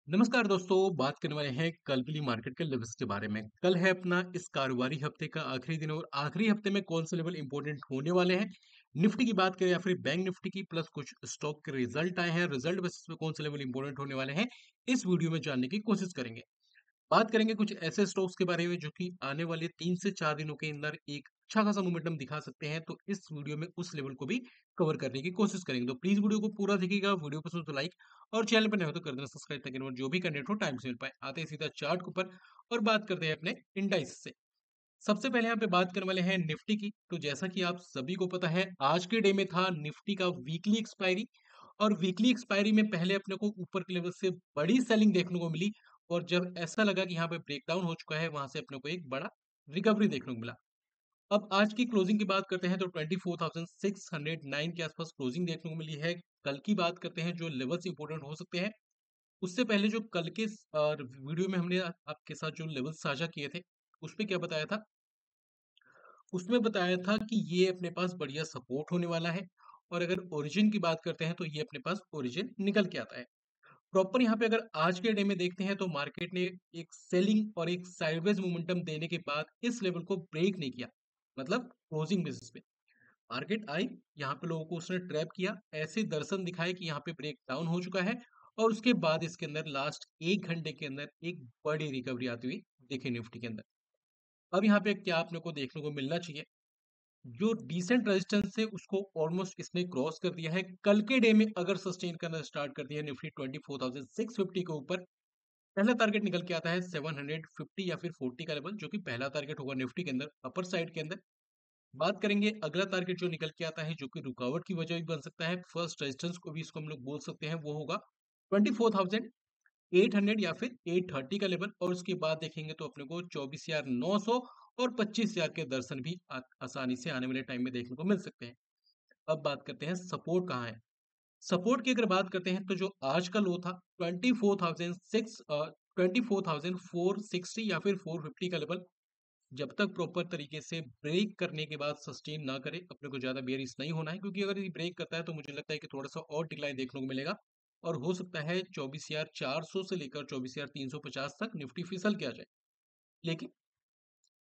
नमस्कार दोस्तों, बात करने वाले हैं कल के लिए मार्केट के लेवल्स के बारे में। कल है अपना इस कारोबारी हफ्ते का आखिरी दिन और आखिरी हफ्ते में कौन से लेवल इंपॉर्टेंट होने वाले हैं। निफ्टी की बात करें या फिर बैंक निफ्टी की, प्लस कुछ स्टॉक के रिजल्ट आए हैं, रिजल्ट बेसिस पे कौन से लेवल इंपॉर्टेंट होने वाले हैं, इस वीडियो में जानने की कोशिश करेंगे। बात करेंगे कुछ ऐसे स्टॉक्स के बारे में जो कि आने वाले 3 से 4 दिनों के अंदर एक अच्छा खासा मोमेंटम दिखा सकते हैं, तो इस वीडियो में उस लेवल को भी कवर करने की कोशिश करेंगे। तो प्लीज़ वीडियो को पूरा देखिएगा, वीडियो पसंद हो तो लाइक और चैनल पर नए हो तो कर देना सब्सक्राइब ताकि नोट जो भी कंटेंट हो टाइम से मिल पाए। आते हैं सीधा चार्ट के ऊपर और बात करते हैं अपने इंडाइस से। सबसे पहले यहाँ पे बात करने वाले हैं निफ्टी की। तो जैसा कि आप सभी को पता है, आज के डे में था निफ्टी का वीकली एक्सपायरी और वीकली एक्सपायरी में पहले अपने को ऊपर के लेवल से बड़ी सेलिंग देखने को मिली और जब ऐसा लगा कि यहाँ पे ब्रेकडाउन हो चुका है, वहां से अपने को एक बड़ा रिकवरी देखने को मिला। अब आज की क्लोजिंग की बात करते हैं तो 24,609 के आसपास क्लोजिंग देखने को मिली है। कल की बात करते हैं जो लेवल्स इंपॉर्टेंट हो सकते हैं, उससे पहले जो कल के वीडियो में हमने आपके साथ जो लेवल्स साझा किए थे, उस पे क्या बताया था, उसमें बताया था कि ये अपने पास बढ़िया सपोर्ट होने वाला है और अगर ओरिजिन की बात करते हैं तो ये अपने पास ओरिजिन निकल के आता है। प्रॉपर यहाँ पे अगर आज के डे में देखते हैं तो मार्केट ने एक सेलिंग और एक साइडवेज मोमेंटम देने के बाद इस लेवल को ब्रेक नहीं किया, मतलब क्लोजिंग बेसिस पे मार्केट आई, यहाँ पे लोगों को उसने ट्रैप किया, ऐसे दर्शन दिखाए कि यहाँ पे ब्रेक डाउन हो चुका है और उसके बाद इसके अंदर लास्ट 1 घंटे के अंदर एक बड़ी रिकवरी आती हुई दिखे निफ्टी के अंदर। अब यहाँ पे क्या आपने को देखने को मिलना चाहिए, जो डिसेंट रेजिस्टेंस है उसको ऑलमोस्ट इसने क्रॉस कर दिया है। कल के डे में अगर सस्टेन करना स्टार्ट कर दिया निफ्टी 24,650 के ऊपर, पहला टारगेट निकल के आता है 750 या फिर 40 का लेवल, जो कि पहला टारगेट होगा निफ्टी के अंदर अपर साइड के अंदर। बात करेंगे अगला टारगेट जो निकल के आता है, जो कि रुकावट की वजह भी बन सकता है, फर्स्ट रेजिस्टेंस को भी इसको हम लोग बोल सकते हैं, वो होगा 24,800 या फिर 830 का लेवल और उसके बाद देखेंगे तो अपने को 24,900 और 25,000 के दर्शन भी आसानी से आने वाले टाइम में देखने को मिल सकते हैं। अब बात करते हैं सपोर्ट कहाँ है। सपोर्ट की अगर बात करते हैं तो जो आज का लो था 24,460 या फिर 450 का लेवल, जब तक प्रॉपर तरीके से ब्रेक करने के बाद सस्टेन ना करे, अपने को ज्यादा बेयरिश नहीं होना है, क्योंकि अगर ये ब्रेक करता है तो मुझे लगता है कि थोड़ा सा और डिक्लाइन देखने को मिलेगा और हो सकता है 24,400 से लेकर 24,350 तक निफ्टी फिसल के आ जाए। लेकिन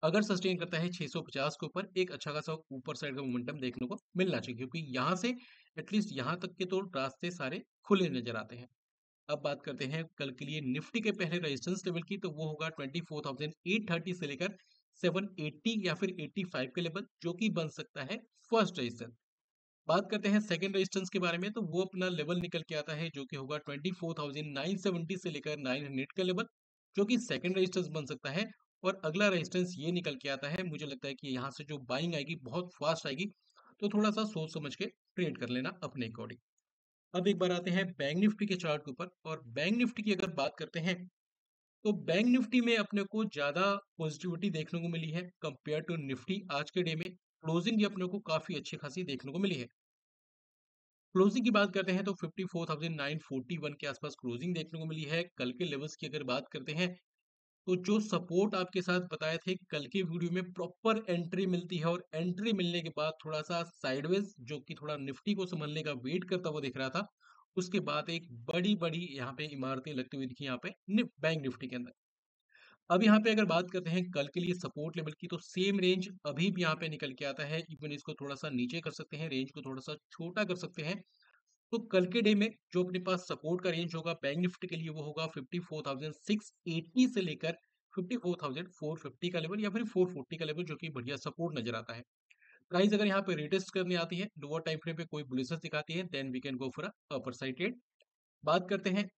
अगर सस्टेन करता है 650 के ऊपर, एक अच्छा खासा ऊपर साइड का मोमेंटम देखने को मिलना चाहिए, क्योंकि यहाँ से एटलीस्ट यहाँ तक के तो रास्ते सारे खुले नजर आते हैं। अब बात करते हैं कल के लिए निफ्टी के पहले रेजिस्टेंस लेवल की, तो वो होगा 24,830 से लेकर 780 या फिर 85 के लेवल, जो कि बन सकता है फर्स्ट रेजिस्टेंस। बात करते हैं सेकंड रेजिस्टेंस के बारे में, तो वो अपना लेवल निकल के आता है जो कि होगा 24,970 से लेकर 900 का लेवल, जो कि सेकंड रेजिस्टेंस बन सकता है। और अगला रेजिस्टेंस ये निकल के आता है, मुझे लगता है कि यहाँ से जो बाइंग आएगी बहुत फास्ट आएगी, तो थोड़ा सा सोच समझ के ट्रेड कर लेना अपने अकॉर्डिंग। अब एक बार आते हैं बैंक निफ्टी के चार्ट के ऊपर और बैंक निफ्टी की अगर बात करते हैं तो बैंक निफ्टी में अपने को ज्यादा पॉजिटिविटी देखने को मिली है कंपेयर टू निफ्टी। आज के डे में क्लोजिंग भी अपने को काफी अच्छी खासी देखने को मिली है। क्लोजिंग की बात करते हैं तो 54,941 के आसपास क्लोजिंग देखने को मिली है। कल के लेवल्स की अगर बात करते हैं तो जो सपोर्ट आपके साथ बताए थे कल के वीडियो में, प्रॉपर एंट्री मिलती है और एंट्री मिलने के बाद थोड़ा सा साइडवेज जो कि थोड़ा निफ्टी को संभलने का वेट करता हुआ दिख रहा था, उसके बाद एक बड़ी बड़ी यहाँ पे इमारतें लगती हुई दिखी यहाँ पे बैंक निफ्टी के अंदर। अब यहाँ पे अगर बात करते हैं कल के लिए सपोर्ट लेवल की, तो सेम रेंज अभी भी यहाँ पे निकल के आता है, इवन इसको थोड़ा सा नीचे कर सकते हैं, रेंज को थोड़ा सा छोटा कर सकते हैं। तो कल के डे में जो अपने पास सपोर्ट का रेंज होगा बैंक निफ्टी के लिए, वो होगा 54,680 से लेकर 54,450 का लेवल या फिर 440 का लेवल, जो कि बढ़िया सपोर्ट नजर आता है। प्राइस अगर यहाँ पे रिटेस्ट करने आती है, लोअर टाइम फ्रेम पे कोई बुलिशनेस दिखाती है, then we can go for upper side trade. बात करते हैं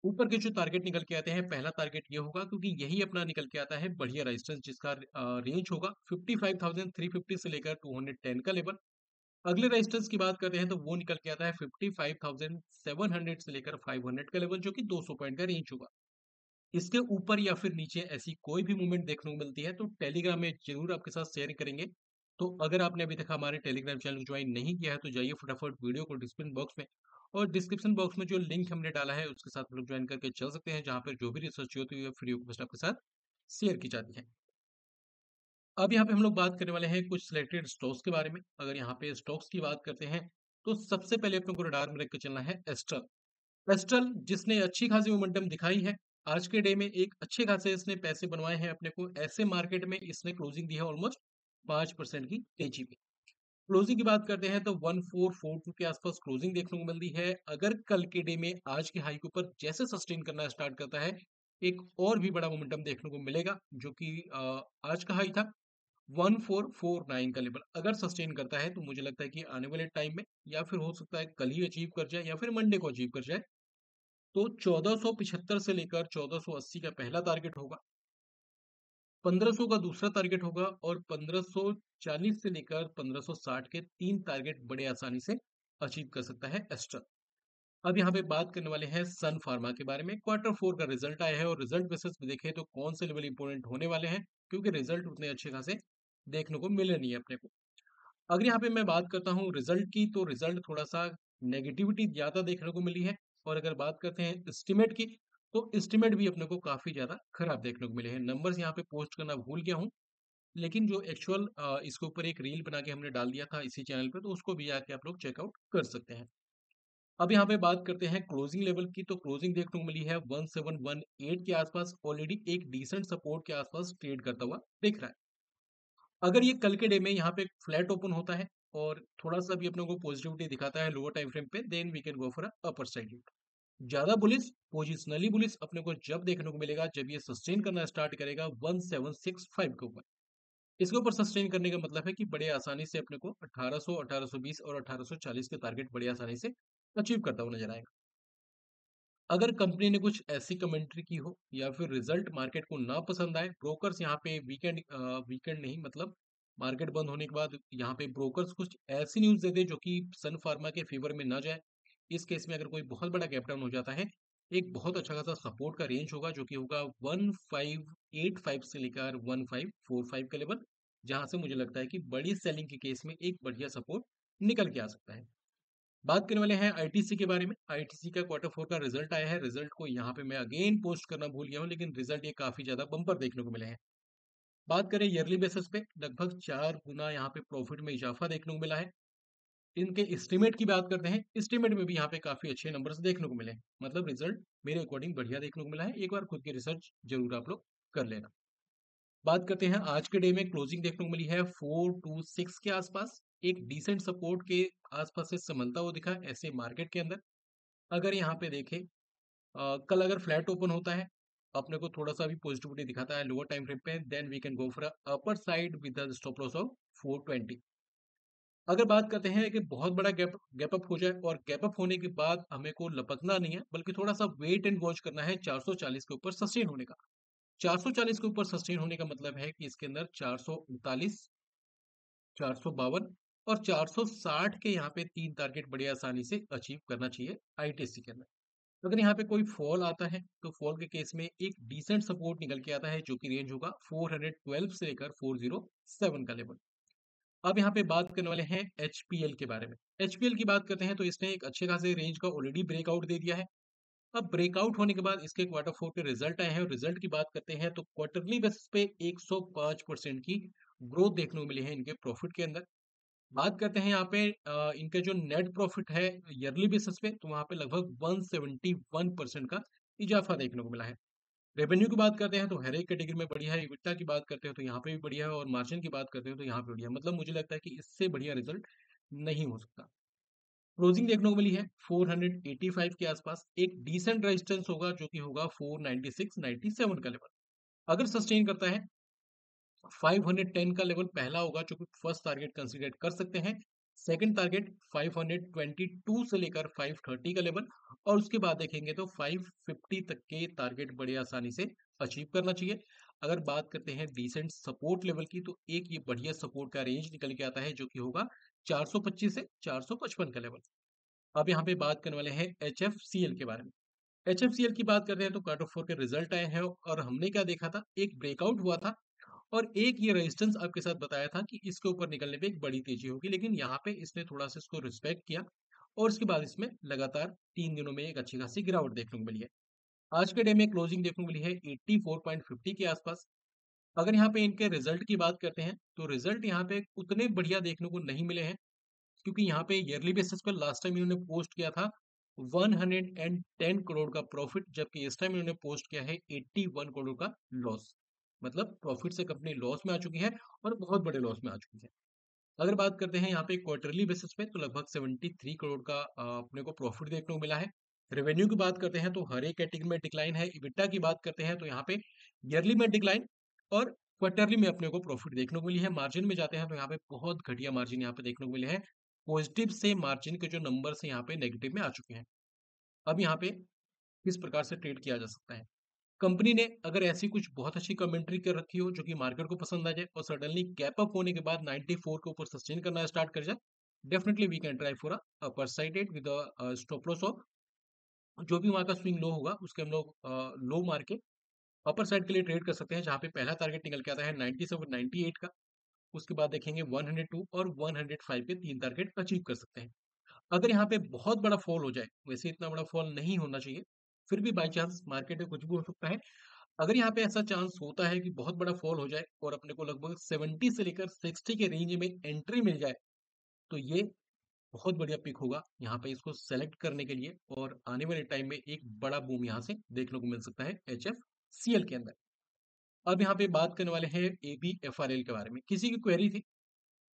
ऊपर के जो टारगेट निकल के आते हैं, पहला टारगेट ये होगा क्योंकि यही अपना निकल के आता है बढ़िया रेजिस्टेंस, जिसका रेंज होगा 55,350 से लेकर 210 का लेवल। अगले रेजिस्टेंस की बात करते हैं तो वो निकल के आता है 55,700 से लेकर 500 का लेवल, जो कि 200 पॉइंट का रेंज होगा। इसके ऊपर या फिर नीचे ऐसी कोई भी मूवमेंट देखने को मिलती है तो टेलीग्राम में जरूर आपके साथ शेयर करेंगे। तो अगर आपने अभी तक हमारे टेलीग्राम चैनल को ज्वाइन नहीं किया है तो जाइए फटाफट वीडियो को डिस्क्रिप्शन बॉक्स में, और डिस्क्रिप्शन बॉक्स में जो लिंक हमने डाला है उसके साथ लोग ज्वाइन करके चल सकते हैं, जहाँ पर जो भी रिसर्च होती है वीडियो को बस आपके साथ शेयर की जाती है। अब यहाँ पे हम लोग बात करने वाले हैं कुछ सिलेक्टेड स्टॉक्स के बारे में। अगर यहाँ पे स्टॉक्स की बात करते हैं तो सबसे पहले अपने को रडार में रख के चलना है एस्ट्रल। एस्ट्रल जिसने अच्छी खासी मोमेंटम दिखाई है, आज के डे में एक अच्छे खासे इसने पैसे बनवाए हैं अपने को। ऐसे मार्केट में इसने क्लोजिंग दी है ऑलमोस्ट 5% की तेजी पे। क्लोजिंग की बात करते हैं तो 1442 के आसपास क्लोजिंग देखने को मिलती है। अगर कल के डे में आज के हाई के ऊपर जैसे सस्टेन करना स्टार्ट करता है, एक और भी बड़ा मोमेंटम देखने को मिलेगा, जो कि आज का हाई था 1449 का लेवल अगर सस्टेन करता है, तो मुझे लगता है कि आने वाले टाइम में या फिर हो सकता है कल ही अचीव कर जाए या फिर मंडे को अचीव कर जाए। तो 1475 से लेकर 1480 का पहला टारगेट होगा, 1500 का दूसरा टारगेट होगा और 1540 से लेकर 1560 के 3 टारगेट बड़े आसानी से अचीव कर सकता है एस्ट्रा। अब यहाँ पे बात करने वाले हैं सन फार्मा के बारे में। क्वार्टर 4 का रिजल्ट आया है और रिजल्ट बेसिस पे देखें तो कौन से लेवल इंपोर्टेंट होने वाले हैं, क्योंकि रिजल्ट उतने अच्छे खासे देखने को मिले नहीं है अपने को। अगर यहाँ पे मैं बात करता हूँ रिजल्ट की, तो रिजल्ट थोड़ा सा नेगेटिविटी ज्यादा देखने को मिली है। और अगर बात करते हैं एस्टिमेट की, तो एस्टिमेट भी अपने को काफी ज्यादा खराब देखने को मिले हैं। नंबर्स यहाँ पे पोस्ट करना भूल गया हूँ, लेकिन जो एक्चुअल इसके ऊपर एक रील बना के हमने डाल दिया था इसी चैनल पे, तो उसको भी आके आप लोग चेकआउट कर सकते हैं। अब यहाँ पे बात करते हैं क्लोजिंग लेवल की, तो क्लोजिंग देखने को मिली है 1718 के आसपास। ऑलरेडी एक डिसेंट सपोर्ट के आसपास ट्रेड करता हुआ दिख रहा है। अगर ये कल के डे में यहाँ पे फ्लैट ओपन होता है और थोड़ा सा भी अपने को पॉजिटिविटी दिखाता है लोअर टाइम फ्रेम पे, then we can go for upper side. ज्यादा बुलिश, पोजिशनली बुलिश अपने को जब देखने को मिलेगा जब ये सस्टेन करना स्टार्ट करेगा 1765 के ऊपर। इसके ऊपर सस्टेन करने का मतलब है कि बड़े आसानी से अपने को 1800, 1820 और 1840 के टारगेट बड़े आसानी से अचीव करता हुआ नजर आएगा। अगर कंपनी ने कुछ ऐसी कमेंट्री की हो या फिर रिजल्ट मार्केट को ना पसंद आए, ब्रोकर्स यहाँ पे वीकेंड नहीं, मतलब मार्केट बंद होने के बाद यहाँ पे ब्रोकर्स कुछ ऐसी न्यूज दे दे जो कि सन फार्मा के फेवर में ना जाए। इस केस में अगर कोई बहुत बड़ा गैप डाउन हो जाता है, एक बहुत अच्छा खासा सपोर्ट का रेंज होगा जो कि होगा 1585 से लेकर 1545 का लेवल, जहां से मुझे लगता है कि बड़ी सेलिंग के केस में एक बढ़िया सपोर्ट निकल के आ सकता है। बात करने वाले हैं आईटीसी के बारे में। आईटीसी का क्वार्टर 4 का रिजल्ट आया है। रिजल्ट को यहाँ पे मैं अगेन पोस्ट करना भूल गया हूँ, लेकिन रिजल्ट ये काफी ज्यादा बम्पर देखने को मिले हैं। बात करें ईयरली बेसिस पे, लगभग 4 गुना यहाँ पे प्रॉफिट में इजाफा देखने को मिला है। इनके एस्टिमेट की बात करते हैं, एस्टिमेट में भी यहाँ पे काफी अच्छे नंबर्स देखने को मिले हैं। मतलब रिजल्ट मेरे अकॉर्डिंग बढ़िया देखने को मिला है। एक बार खुद की रिसर्च जरूर आप लोग कर लेना। बात करते हैं आज के डे में क्लोजिंग देखने को मिली है 426 के आसपास। एक डिसेंट सपोर्ट के आसपास से संभलता हुआ दिखा ऐसे मार्केट के अंदर। अगर यहाँ पे देखें, कल अगर फ्लैट ओपन होता है, अपने को थोड़ा सा भी पॉजिटिविटी दिखाता है लोअर टाइम फ्रेम पे, then we can go for upper side with the stop loss of 420। अगर बात करते हैं कि बहुत बड़ा गैप अप हो जाए, और गैप अप होने के बाद हमें को लपकना नहीं है बल्कि थोड़ा सा वेट एंड वॉच करना है 440 के ऊपर सस्टेन होने का। 440 के ऊपर सस्टेन होने का मतलब है कि इसके अंदर 439, 452 और 460 के यहाँ पे 3 टारगेट बड़ी आसानी से अचीव करना चाहिए आईटीसी के अंदर। अगर यहाँ पे कोई फॉल आता है, तो फॉल के केस में एक डिसेंट सपोर्ट निकल के आता है जो कि रेंज होगा 412 से लेकर 407 का लेवल। अब यहाँ पे बात करने वाले हैं एचपीएल के बारे में। एचपीएल की बात करते हैं तो इसने एक अच्छे खासे रेंज का ऑलरेडी ब्रेकआउट दे दिया है। अब ब्रेकआउट होने के बाद इसके क्वार्टर 4 के रिजल्ट आए हैं, और रिजल्ट की बात करते हैं तो क्वार्टरली बेसिस पे 105% की ग्रोथ देखने को मिली है इनके प्रॉफिट के अंदर। बात करते हैं यहाँ पे इनका जो नेट प्रॉफिट है ईयरली बेसिस पे, तो वहां पे लगभग 171% का इजाफा देखने को मिला है। रेवेन्यू की बात करते हैं तो हर एक कैटेगरी में बढ़िया है। इबिटा की बात करते हैं तो यहाँ पे भी बढ़िया है, और मार्जिन की बात करते हैं तो यहाँ पे बढ़िया है। मतलब मुझे लगता है कि इससे बढ़िया रिजल्ट नहीं हो सकता। क्लोजिंग देखने को मिली है 485 के आसपास। एक डिसेंट रेजिस्टेंस होगा जो कि होगा 496, 97 का लेवल। अगर सस्टेन करता है, 510 का लेवल पहला होगा जो कि फर्स्ट टारगेट कंसीडर कर सकते हैं। सेकंड टारगेट 522 से लेकर 530 का लेवल, और उसके बाद देखेंगे तो 550 तक के टारगेट बड़े आसानी से अचीव करना चाहिए। अगर बात करते हैं डिसेंट सपोर्ट लेवल की, तो एक ये बढ़िया सपोर्ट का रेंज निकल के आता है जो कि होगा 425 से 455 का लेवल। अब यहाँ पे बात करने वाले हैं एच के बारे में। एच की बात करते हैं तो क्वार्टर 4 के रिजल्ट आए हैं, और हमने क्या देखा था, एक ब्रेकआउट हुआ था और एक ये रेजिस्टेंस आपके साथ बताया था कि इसके ऊपर निकलने पे एक बड़ी तेजी होगी, लेकिन यहाँ पे इसने थोड़ा सा इसको रिस्पेक्ट किया, और उसके बाद इसमें लगातार 3 दिनों में एक अच्छी खासी गिरावट देखने को मिली है। आज के डे में क्लोजिंग देखने को मिली है 84.50 के आसपास। अगर यहाँ पे इनके रिजल्ट की बात करते हैं, तो रिजल्ट यहाँ पे उतने बढ़िया देखने को नहीं मिले हैं, क्योंकि यहाँ पे ईयरली बेसिस पर लास्ट टाइम इन्होंने पोस्ट किया था 110 करोड़ का प्रॉफिट, जबकि इस टाइम इन्होंने पोस्ट किया है 81 करोड़ का लॉस। मतलब प्रॉफिट से कंपनी लॉस में आ चुकी है और बहुत बड़े लॉस में आ चुकी है। अगर बात करते हैं यहाँ पे क्वार्टरली बेसिस पे, तो लगभग 73 करोड़ का अपने को प्रॉफिट देखने को मिला है। रेवेन्यू की बात करते हैं तो हर एक कैटेगरी में डिक्लाइन है। इबिटा की बात करते हैं तो यहाँ पे ईयरली में डिक्लाइन और क्वार्टरली में अपने को प्रॉफिट देखने को मिली है। मार्जिन में जाते हैं तो यहाँ पे बहुत घटिया मार्जिन यहाँ पे देखने को मिले हैं। पॉजिटिव से मार्जिन के जो नंबर है यहाँ पे नेगेटिव में आ चुके हैं। अब यहाँ पे किस प्रकार से ट्रेड किया जा सकता है? कंपनी ने अगर ऐसी कुछ बहुत अच्छी कमेंट्री कर रखी हो जो कि मार्केट को पसंद आ जाए और सडनली गैप अप होने के बाद 94 के ऊपर सस्टेन करना स्टार्ट कर जाए, definitely we can try for upper sided with stop loss of जो भी वहां का स्विंग लो होगा उसके हम लोग लो मार के अपर साइड के लिए ट्रेड कर सकते हैं, जहां पे पहला टारगेट निकल के आता है 97 98 का। उसके बाद देखेंगे 102 और 105 के तीन टारगेट अचीव कर सकते हैं। अगर यहाँ पे बहुत बड़ा फॉल हो जाए, वैसे इतना बड़ा फॉल नहीं होना चाहिए, फिर भी बाई चांस मार्केट में कुछ भी हो सकता है। अगर यहाँ पे ऐसा चांस होता है कि बहुत बड़ा फॉल हो जाए और अपने को लगभग 70 से लेकर 60 के रेंज में एंट्री मिल जाए, तो ये बहुत बढ़िया पिक होगा यहाँ पे इसको सेलेक्ट करने के लिए, और आने वाले टाइम में एक बड़ा बूम यहाँ से देखने को मिल सकता है एच एफ सी एल के अंदर। अब यहाँ पे बात करने वाले हैं A B F R L के बारे में। किसी की क्वेरी थी,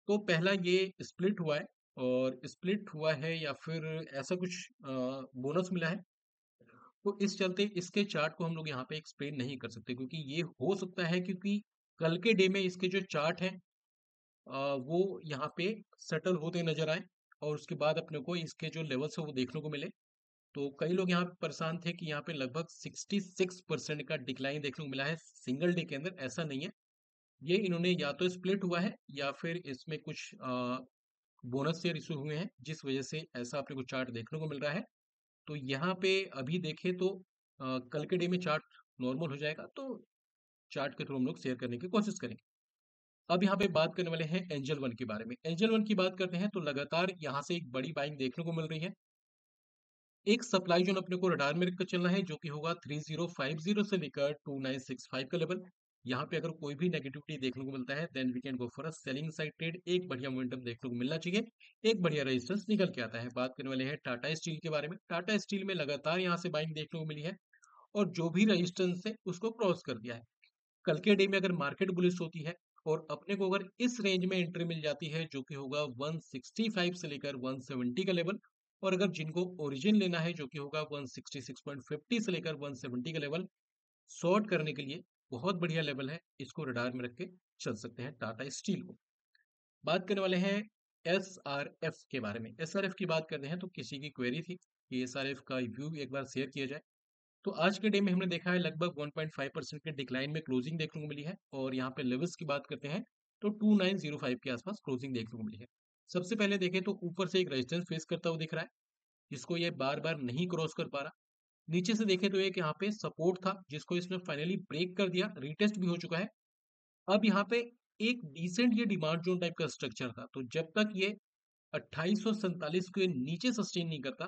तो पहला ये स्प्लिट हुआ है, और स्प्लिट हुआ है या फिर ऐसा कुछ बोनस मिला है, तो इस चलते इसके चार्ट को हम लोग यहाँ पे एक्सप्लेन नहीं कर सकते, क्योंकि ये हो सकता है क्योंकि कल के डे में इसके जो चार्ट हैं वो यहाँ पे सेटल होते नजर आए, और उसके बाद अपने को इसके जो लेवल्स है वो देखने को मिले। तो कई लोग यहाँ पे परेशान थे कि यहाँ पे लगभग 66% का डिक्लाइन देखने को मिला है सिंगल डे के अंदर। ऐसा नहीं है, ये इन्होंने या तो स्प्लिट हुआ है या फिर इसमें कुछ बोनस शेयर इशू हुए हैं, जिस वजह से ऐसा अपने को चार्ट देखने को मिल रहा है। तो यहाँ पे अभी देखें तो कल के डे में चार्ट नॉर्मल हो जाएगा, तो चार्ट के थ्रू हम लोग शेयर करने की कोशिश करेंगे। अब यहाँ पे बात करने वाले हैं एंजल वन के बारे में। एंजल वन की बात करते हैं तो लगातार यहाँ से एक बड़ी बाइंग देखने को मिल रही है। एक सप्लाई जोन अपने को रडार में रखकर चलना है, जो कि होगा 3050 से लेकर 2965 का लेवल। यहाँ पे अगर कोई भी नेगेटिविटी देखने को मिलता है, then we can go for a selling side trade. एक बढ़िया मोमेंटम देखने को मिलना चाहिए, एक बढ़िया रेजिस्टेंस निकल के आता है। बात करने वाले हैं टाटा स्टील के बारे में। टाटा स्टील में लगातार यहाँ से बाइंग देखने को मिली है, और जो भी रेजिस्टेंस है उसको क्रॉस कर दिया है। कल के डे में अगर मार्केट बुलिश होती है और अपने को अगर इस रेंज में एंट्री मिल जाती है, जो कि होगा 165 से लेकर 170 का लेवल, और अगर जिनको ओरिजिन लेना है जो कि होगा 166.50 से लेकर 170 का लेवल, शॉर्ट करने के लिए बहुत बढ़िया लेवल है, इसको रडार में रख के चल सकते हैं टाटा स्टील को। बात करने वाले हैं एस आर एफ के बारे में। एस आर एफ की बात करते हैं तो किसी की क्वेरी थी कि एस आर एफ का व्यू एक बार शेयर किया जाए। तो आज के डे में हमने देखा है लगभग 1.5% के डिक्लाइन में क्लोजिंग देखने को मिली है, और यहाँ पे लेवल्स की बात करते हैं तो 2905 के आसपास क्लोजिंग देखने को मिली है। सबसे पहले देखें तो ऊपर से एक रेजिस्टेंस फेस करता हुआ दिख रहा है, जिसको ये बार बार नहीं क्रॉस कर पा रहा। नीचे से देखें तो एक यहाँ पे सपोर्ट था, जिसको इसने फाइनली ब्रेक कर दिया, रिटेस्ट भी हो चुका है। अब यहाँ पे एक डिसेंट ये डिमांड जोन टाइप का स्ट्रक्चर था, तो जब तक ये 2847 के नीचे सस्टेन नहीं करता,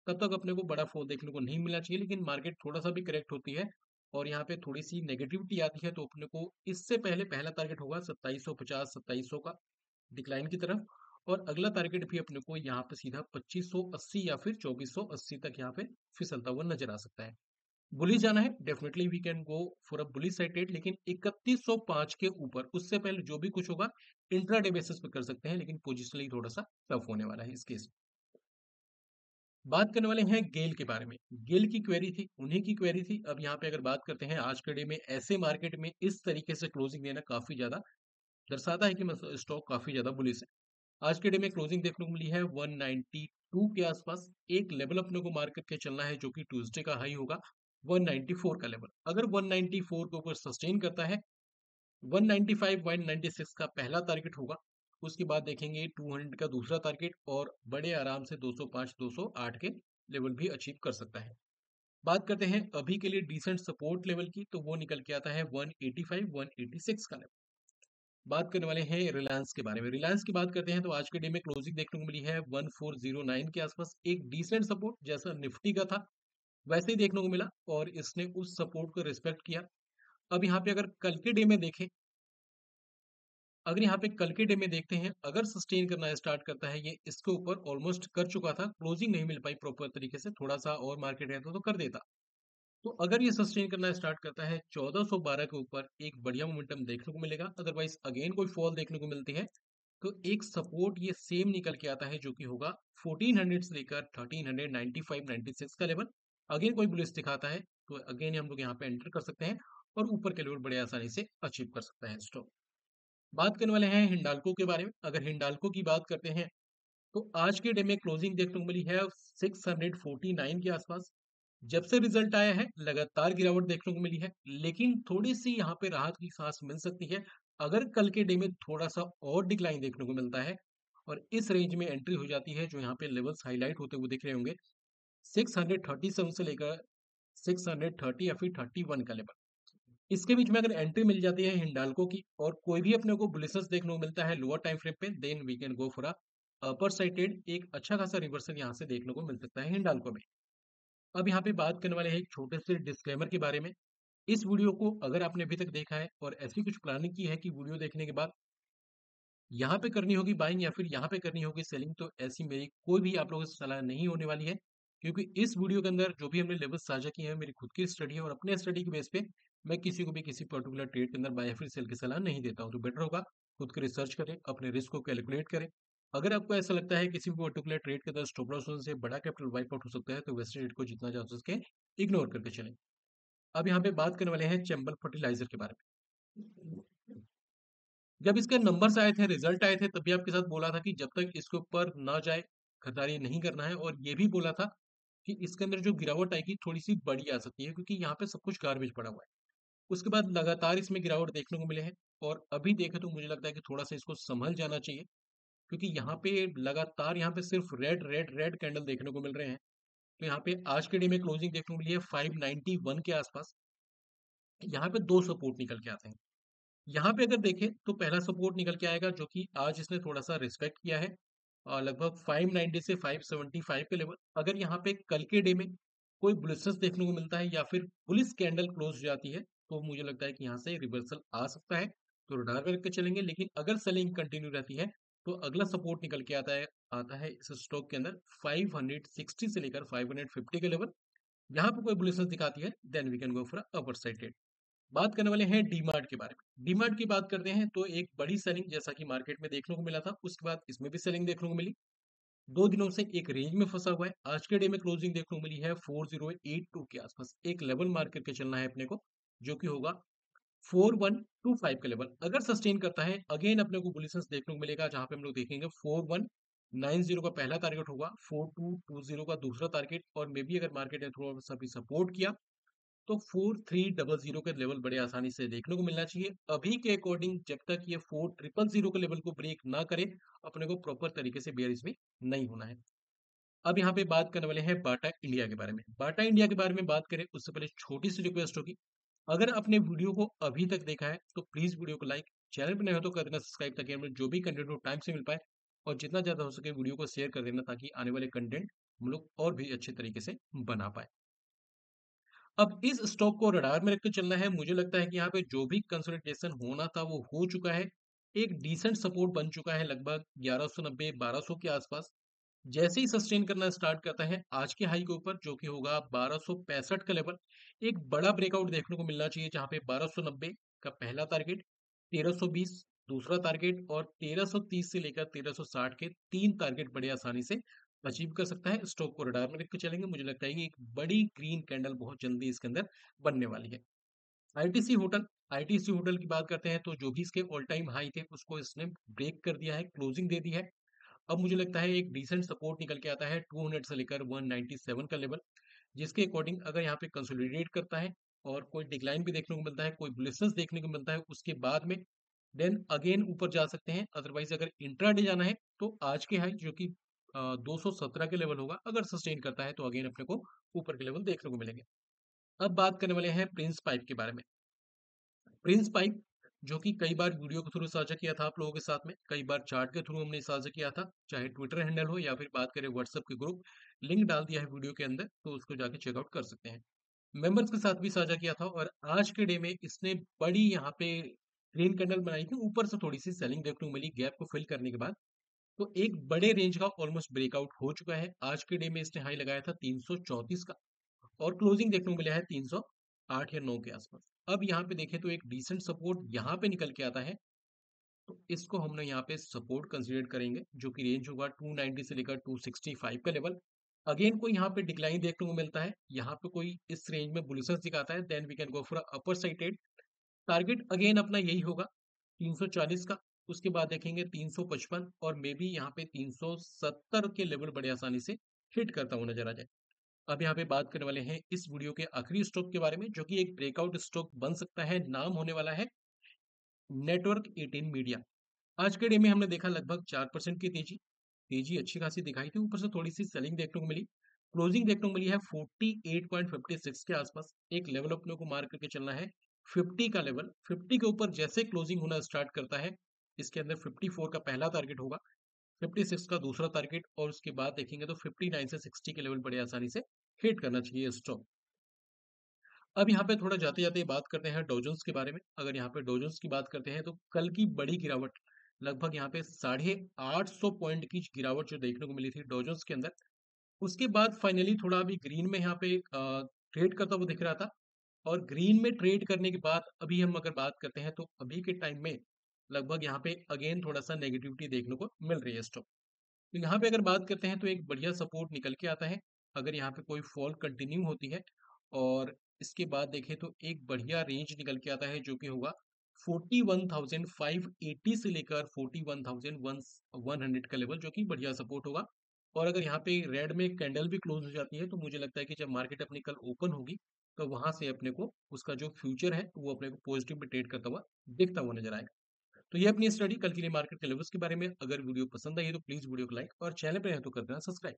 तब तक अपने को बड़ा फॉल देखने को नहीं मिलना चाहिए। लेकिन मार्केट थोड़ा सा भी करेक्ट होती है और यहाँ पे थोड़ी सी नेगेटिविटी आती है, तो अपने को इससे पहले पहला टारगेट होगा 2750 2700 का डिक्लाइन की तरफ, और अगला टारगेट भी अपने को यहाँ पे सीधा 2580 या फिर 2480 तक यहाँ पे फिसलता हुआ नजर आ सकता है। बुली जाना है, definitely we can go for a bully side trade, लेकिन 3105 के ऊपर उससे पहले जो भी कुछ होगा इंट्राडे बेसिस पे कर सकते हैं, लेकिन पोजिशनली थोड़ा सा टफ होने वाला है इस केस। बात करने वाले हैं गेल के बारे में। गेल की क्वेरी थी, उन्हीं की क्वेरी थी। अब यहाँ पे अगर बात करते हैं आज के डे में ऐसे मार्केट में इस तरीके से क्लोजिंग देना काफी ज्यादा दर्शाता है कि स्टॉक काफी ज्यादा बुलिश है। आज के डे में क्लोजिंग देखने को मिली है 192 के आसपास। एक लेवल अपने को मार्क करके चलना है, जो कि ट्यूसडे का हाई होगा 194 का लेवल। अगर 194 के ऊपर सस्टेन करता है, 195 196 का पहला टारगेट होगा। उसके बाद देखेंगे 200 का दूसरा टारगेट, और बड़े आराम से 205 208 के लेवल भी अचीव कर सकता है। बात करते हैं अभी के लिए डिसेंट सपोर्ट लेवल की, तो वो निकल के आता है 185 186 का लेवल। बात करने वाले हैं रिलायंस के बारे में। रिलायंस की बात करते हैं तो आज के डे में क्लोजिंग देखने को मिली है 1409 के आसपास। एक डिसेंट सपोर्ट जैसा निफ्टी का था वैसे ही देखने को मिला, और इसने उस सपोर्ट को रिस्पेक्ट किया। अब यहाँ पे अगर कल के डे में देखें अगर यहाँ पे कल के डे में देखते हैं, अगर सस्टेन करना स्टार्ट करता है, ये इसके ऊपर ऑलमोस्ट कर चुका था, क्लोजिंग नहीं मिल पाई प्रॉपर तरीके से, थोड़ा सा और मार्केट रहता तो कर देता। तो अगर ये सस्टेन करना स्टार्ट करता है 1412 के ऊपर, एक बढ़िया मोमेंटम देखने को मिलेगा। अदरवाइज अगेन कोई फॉल देखने को मिलती है तो एक सपोर्ट ये सेम निकल के आता है, जो कि होगा 1400 से लेकर 1395 96 का लेवल। अगेन कोई बुलिश दिखाता है तो अगेन हम लोग यहाँ पे एंटर कर सकते हैं और ऊपर के लेवल बड़े आसानी से अचीव कर सकते हैं स्टॉक। बात करने वाले हैं हिंडाल्को के बारे में। अगर हिंडाल्को की बात करते हैं तो आज के डे में क्लोजिंग देखने को मिली है 649 के आसपास। जब से रिजल्ट आया है लगातार गिरावट देखने को मिली है, लेकिन थोड़ी सी यहाँ पे राहत की सांस मिल सकती है अगर कल के डे में थोड़ा सा और डिक्लाइन देखने को मिलता है और इस रेंज में एंट्री हो जाती है, जो यहाँ पे लेवल्स हाईलाइट होते हुए दिख रहे होंगे 637 से लेकर 630 या फिर 31 का लेवल। इसके बीच में अगर एंट्री मिल जाती है हिंडाल्को की और कोई भी अपने को बुलिशस देखने को मिलता है लोअर टाइम फ्रेम पे, then we can go for a upper sided एक अच्छा खासा रिवर्सल यहाँ से देखने को मिल सकता है हिंडाल्को में। अब यहाँ पे बात करने वाले हैं एक छोटे से डिस्क्लेमर के बारे में। इस वीडियो को अगर आपने अभी तक देखा है और ऐसी कुछ प्लानिंग की है कि वीडियो देखने के बाद यहाँ पे करनी होगी बाइंग या फिर यहाँ पे करनी होगी सेलिंग, तो ऐसी मेरी कोई भी आप लोगों से सलाह नहीं होने वाली है। क्योंकि इस वीडियो के अंदर जो भी हमने लेवल साझा किए हैं मेरी खुद की स्टडी है और अपने स्टडी के बेस पे मैं किसी को भी किसी पर्टिकुलर ट्रेड के अंदर बाय या फिर सेल की सलाह नहीं देता हूँ। तो बेटर होगा खुद की रिसर्च करें, अपने रिस्क को कैलकुलेट करें। अगर आपको ऐसा लगता है किसी भी पर्टिकुलर ट्रेड के अंदर स्टॉप लॉस होने से बड़ा कैपिटल वाइप आउट हो सकता है, तो वैसे ट्रेड को जितना ज्यादा हो सके इग्नोर करके चलें। अब यहाँ पे बात करने वाले हैं चैम्बल फर्टिलाइजर के बारे में। जब इसके नंबर्स आए थे, रिजल्ट आए थे, तब भी आपके साथ बोला था कि जब तक इसके ऊपर ना जाए खरीदारी नहीं करना है, और ये भी बोला था कि इसके अंदर जो गिरावट आएगी थोड़ी सी बड़ी आ सकती है क्योंकि यहाँ पे सब कुछ गार्बेज पड़ा हुआ है। उसके बाद लगातार इसमें गिरावट देखने को मिले हैं और अभी देखें तो मुझे लगता है कि थोड़ा सा इसको संभल जाना चाहिए, क्योंकि यहाँ पे लगातार यहाँ पे सिर्फ रेड रेड रेड कैंडल देखने को मिल रहे हैं। तो यहाँ पे आज के डे में क्लोजिंग देखने को मिली है 591 के आसपास। यहाँ पे दो सपोर्ट निकल के आते हैं। यहाँ पे अगर देखें तो पहला सपोर्ट निकल के आएगा जो कि आज इसने थोड़ा सा रिस्पेक्ट किया है, लगभग 590 से 575 के लेवल। अगर यहाँ पे कल के डे में कोई बुलिशनेस देखने को मिलता है या फिर बुलिश कैंडल क्लोज हो जाती है तो मुझे लगता है कि यहाँ से रिवर्सल आ सकता है, तो रडार में रख के चलेंगे। लेकिन अगर सेलिंग कंटिन्यू रहती है तो अगला सपोर्ट निकल के आता है इस स्टॉक के अंदर 560 से लेकर 550 के लेवल। यहाँ पे कोई बुलिशनेस दिखाती है then we can go for upper side. बात करने वाले हैं डीमार्ट के बारे में। डीमार्ट की बात करते हैं तो एक बड़ी सेलिंग जैसा कि मार्केट में देखने को मिला था, उसके बाद इसमें भी सेलिंग देखने को मिली। 2 दिनों से एक रेंज में फंसा हुआ है। आज के डे में क्लोजिंग देखने को मिली है 4082 के आसपास। एक लेवल मार्क करके चलना है अपने को, जो कि होगा 4125 का लेवल। अगर सस्टेन करता है अगेन अपने को बुलिशनेस देखने को मिलेगा, जहां पे हम लोग देखेंगे 4190 का पहला टारगेट होगा, 4220 का दूसरा टारगेट, और मे बी अगर मार्केट ने थोड़ा सा भी सपोर्ट किया तो 4300 के लेवल बड़े आसानी से देखने को मिलना चाहिए। अभी के अकॉर्डिंग जब तक ये 4000 के लेवल को ब्रेक ना करे, अपने को प्रॉपर तरीके से बेयरिश में नहीं होना है। अब यहाँ पे बात करने वाले हैं बाटा इंडिया के बारे में। बाटा इंडिया के बारे में बात करें उससे पहले छोटी सी रिक्वेस्ट होगी, अगर आपने वीडियो को अभी तक देखा है तो प्लीज वीडियो को लाइक, चैनल पर नए हो तो कर देना सब्सक्राइब, ताकि हमें जो भी कंटेंट हो टाइम से मिल पाए, और जितना ज्यादा हो सके वीडियो को शेयर कर देना ताकि आने वाले कंटेंट हम लोग और भी अच्छे तरीके से बना पाए। अब इस स्टॉक को रडार में रखकर चलना है। मुझे लगता है कि यहाँ पे जो भी कंसोलिडेशन होना था वो हो चुका है। एक डिसेंट सपोर्ट बन चुका है लगभग 1190 1200 के आसपास। जैसे ही सस्टेन करना स्टार्ट करता है आज के हाई के ऊपर, जो कि होगा 1265 का लेवल, एक बड़ा ब्रेकआउट देखने को मिलना चाहिए, जहां पे 1290 का पहला टारगेट, 1320 दूसरा टारगेट, और 1330 से लेकर 1360 के तीन टारगेट बड़े आसानी से अचीव कर सकता है। स्टॉक को रडार में रख के चलेंगे। मुझे लगता है कि एक बड़ी ग्रीन कैंडल बहुत जल्दी इसके अंदर बनने वाली है। आईटीसी होटल, आईटीसी होटल की बात करते हैं तो जो भी इसके ऑल टाइम हाई थे उसको इसने ब्रेक कर दिया है, क्लोजिंग दे दी है। अब मुझे लगता है एक डिसेंट सपोर्ट निकल के आता है 200 से लेकर 197 का लेवल, जिसके अकॉर्डिंग अगर यहाँ पे कंसोलिडेट करता है और कोई डिक्लाइन भी देखने को मिलता है, कोई बुलिशनेस देखने को मिलता है, उसके बाद में देन अगेन ऊपर जा सकते हैं। अदरवाइज अगर इंट्राडे जाना है तो आज के हाई जो कि 217 के लेवल होगा, अगर सस्टेन करता है तो अगेन अपने को ऊपर के लेवल देखने को मिलेंगे। अब बात करने वाले हैं प्रिंस पाइप के बारे में। प्रिंस पाइप जो कि कई बार वीडियो के थ्रू साझा किया था आप लोगों के साथ में, कई बार चार्ट के थ्रू हमने साझा किया था, चाहे ट्विटर हैंडल हो या फिर बात करें व्हाट्सएप के ग्रुप, लिंक डाल दिया है वीडियो के अंदर, तो उसको जाके चेकआउट कर सकते हैं। मेंबर्स के साथ भी साझा किया था और आज के डे में इसने बड़ी यहाँ पे ग्रीन कैंडल बनाई थी, ऊपर से थोड़ी सी सेलिंग देखने को मिली गैप को फिल करने के बाद। तो एक बड़े रेंज का ऑलमोस्ट ब्रेकआउट हो चुका है। आज के डे में इसने हाई लगाया था 334 का, और क्लोजिंग देखने को मिला है 308 या 9 के आसपास। अब यहाँ पे देखें तो एक डिसेंट सपोर्ट यहाँ पे निकल के आता है, तो इसको हमने यहाँ पे सपोर्ट कंसीडर करेंगे, जो कि रेंज होगा 290 से लेकर 265 का लेवल। अगेन कोई यहाँ पे डिक्लाइन देखने को मिलता है, यहाँ पे कोई इस रेंज में बुलिशनेस दिखाता है, then we can go for upper side. Target again अपना यही होगा 340 का। उसके बाद देखेंगे 355, और मे बी यहाँ पे 370 के लेवल बड़े आसानी से हिट करता हुआ नजर आ जाए। अब यहाँ पे बात करने वाले हैं इस वीडियो के आखिरी स्टॉक के बारे में, जो कि एक ब्रेकआउट स्टॉक बन सकता है। नाम होने वाला है नेटवर्क 18 मीडिया। आज के डे में हमने देखा लगभग 4% की तेजी, तेजी अच्छी खासी दिखाई थी, ऊपर से थोड़ी सी सेलिंग देखने को मिली। क्लोजिंग देखने को मिली है 48.56 के आसपास। एक लेवल अपने को मार करके चलना है 50 का लेवल। 50 के ऊपर जैसे क्लोजिंग होना स्टार्ट करता है, इसके अंदर 54 का पहला टारगेट होगा, 56 का दूसरा टारगेट, और उसके बाद देखेंगे तो 59 से 60 के लेवल बड़े आसानी से हिट करना चाहिए स्टॉक। अब यहाँ पे थोड़ा जाते जाते बात करते हैं डॉजन्स के बारे में। अगर यहाँ पे डॉजन्स की बात करते हैं तो कल की बड़ी गिरावट, लगभग यहाँ पे 850 पॉइंट की गिरावट जो देखने को मिली थी डॉजन्स के अंदर, उसके बाद फाइनली थोड़ा अभी ग्रीन में यहाँ पे ट्रेड करता हुआ दिख रहा था। और ग्रीन में ट्रेड करने के बाद अभी हम अगर बात करते हैं तो अभी के टाइम में लगभग यहाँ पे अगेन थोड़ा सा नेगेटिविटी देखने को मिल रही है स्टॉक। तो यहाँ पे अगर बात करते हैं तो एक बढ़िया सपोर्ट निकल के आता है, अगर यहाँ पे कोई फॉल कंटिन्यू होती है। और इसके बाद देखें तो एक बढ़िया रेंज निकल के आता है, जो कि होगा 41,580 से लेकर 41,100 का लेवल, जो कि बढ़िया सपोर्ट होगा। और अगर यहाँ पे रेड में कैंडल भी क्लोज हो जाती है, तो मुझे लगता है कि जब मार्केट अपनी कल ओपन होगी, तो वहां से अपने को उसका जो फ्यूचर है वो अपने को पॉजिटिव में ट्रेड करता हुआ दिखता हुआ नजर आएगा। तो ये अपनी स्टडी कल के लिए मार्केट के लेवल्स के बारे में। अगर वीडियो पसंद आई है तो प्लीज वीडियो को लाइक, और चैनल पर है तो कर देना सब्सक्राइब।